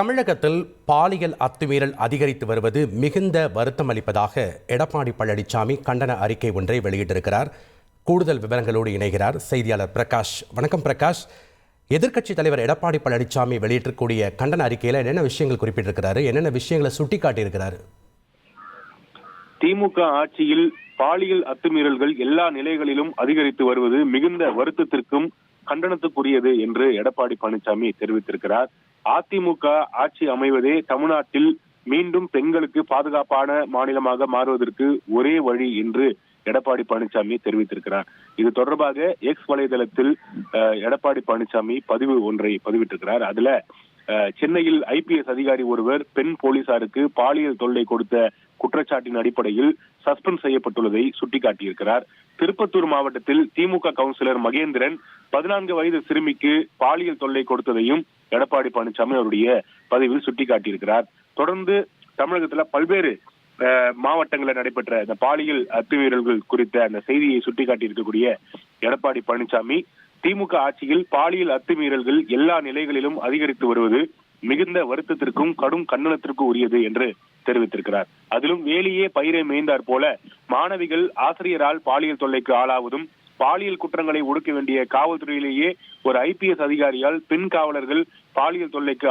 தமிழகத்தில் பாலியல் அத்துமீறல் அதிகரித்து வருவது மிகுந்த வருத்தம் அளிப்பதாக எடப்பாடி பழனிசாமி கண்டன அறிக்கை ஒன்றை வெளியிட்டிருக்கிறார். கூடுதல் விவரங்களோடு இணைகிறார் செய்தியாளர் பிரகாஷ். வணக்கம் பிரகாஷ். எதிர்க்கட்சித் தலைவர் எடப்பாடி பழனிசாமி வெளியிட்டிருக்கக்கூடிய கண்டன அறிக்கையில் என்னென்ன விஷயங்கள் குறிப்பிட்டிருக்கிறாரு, என்னென்ன விஷயங்களை சுட்டிக்காட்டியிருக்கிறாரு? திமுக ஆட்சியில் பாலியல் அத்துமீறல்கள் எல்லா நிலைகளிலும் அதிகரித்து வருவது மிகுந்த வருத்தத்திற்கும் கண்டனத்துக்குரியது என்று எடப்பாடி பழனிசாமி தெரிவித்திருக்கிறார். அதிமுக ஆட்சி அமைவதே தமிழ்நாட்டில் மீண்டும் பெண்களுக்கு பாதுகாப்பான மாநிலமாக மாறுவதற்கு ஒரே வழி என்று எடப்பாடி பழனிசாமி தெரிவித்திருக்கிறார். இது தொடர்பாக எக்ஸ் வலைதளத்தில் எடப்பாடி பழனிசாமி பதிவு ஒன்றை பதிவிட்டிருக்கிறார். அதுல சென்னையில் IPS அதிகாரி ஒருவர் பெண் போலீசாருக்கு பாலியல் தொல்லை கொடுத்த குற்றச்சாட்டின் அடிப்படையில் சஸ்பெண்ட் செய்யப்பட்டுள்ளதை சுட்டிக்காட்டியிருக்கிறார். திருப்பத்தூர் மாவட்டத்தில் திமுக கவுன்சிலர் மகேந்திரன் 14 வயது சிறுமிக்கு பாலியல் தொல்லை கொடுத்ததையும் எடப்பாடி பழனிசாமி அவருடைய பதிவில் சுட்டிக்காட்டியிருக்கிறார். தொடர்ந்து தமிழகத்துல பல்வேறு மாவட்டங்களில் நடைபெற்ற இந்த பாலியல் அத்துமீறல்கள் குறித்த அந்த செய்தியை சுட்டிக்காட்டியிருக்கக்கூடிய எடப்பாடி பழனிசாமி திமுக ஆட்சியில் பாலியல் அத்துமீறல்கள் எல்லா நிலைகளிலும் அதிகரித்து வருவது மிகுந்த வருத்தத்திற்கும் கடும் கண்டனத்திற்கும் உரியது என்று தெரிவித்திருக்கிறார். அதிலும் வேலியே பயிரை மேய்ந்தார் போல மாணவிகள் ஆசிரியரால் பாலியல் தொல்லைக்கு ஆளாவதும், பாலியல் குற்றங்களை ஒடுக்க வேண்டிய காவல்துறையிலேயே ஒரு IPS அதிகாரியால் பெண் காவலர்கள் பாலியல் தொல்லைக்கு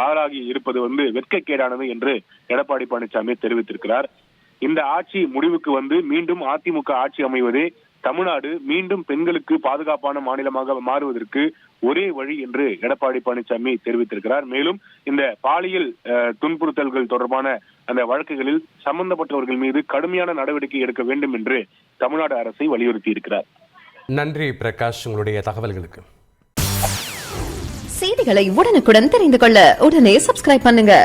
ஆளாகி இருப்பது வெட்கக்கேடானது என்று எடப்பாடி பழனிசாமி தெரிவித்திருக்கிறார். இந்த ஆட்சி முடிவுக்கு வந்து மீண்டும் அதிமுக ஆட்சி அமைவதே தமிழ்நாடு மீண்டும் பெண்களுக்கு பாதுகாப்பான மாநிலமாக மாறுவதற்கு ஒரே வழி என்று எடப்பாடி பழனிசாமி தெரிவித்திருக்கிறார். மேலும் இந்த பாலியல் துன்புறுத்தல்கள் தொடர்பான அந்த வழக்குகளில் சம்பந்தப்பட்டவர்கள் மீது கடுமையான நடவடிக்கை எடுக்க வேண்டும் என்று தமிழ்நாடு அரசை வலியுறுத்தி இருக்கிறார். நன்றி பிரகாஷ், உங்களுடைய தகவல்களுக்கு. செய்திகளை உடனுக்குடன் தெரிந்து கொள்ள உடனே சப்ஸ்கிரைப் பண்ணுங்க.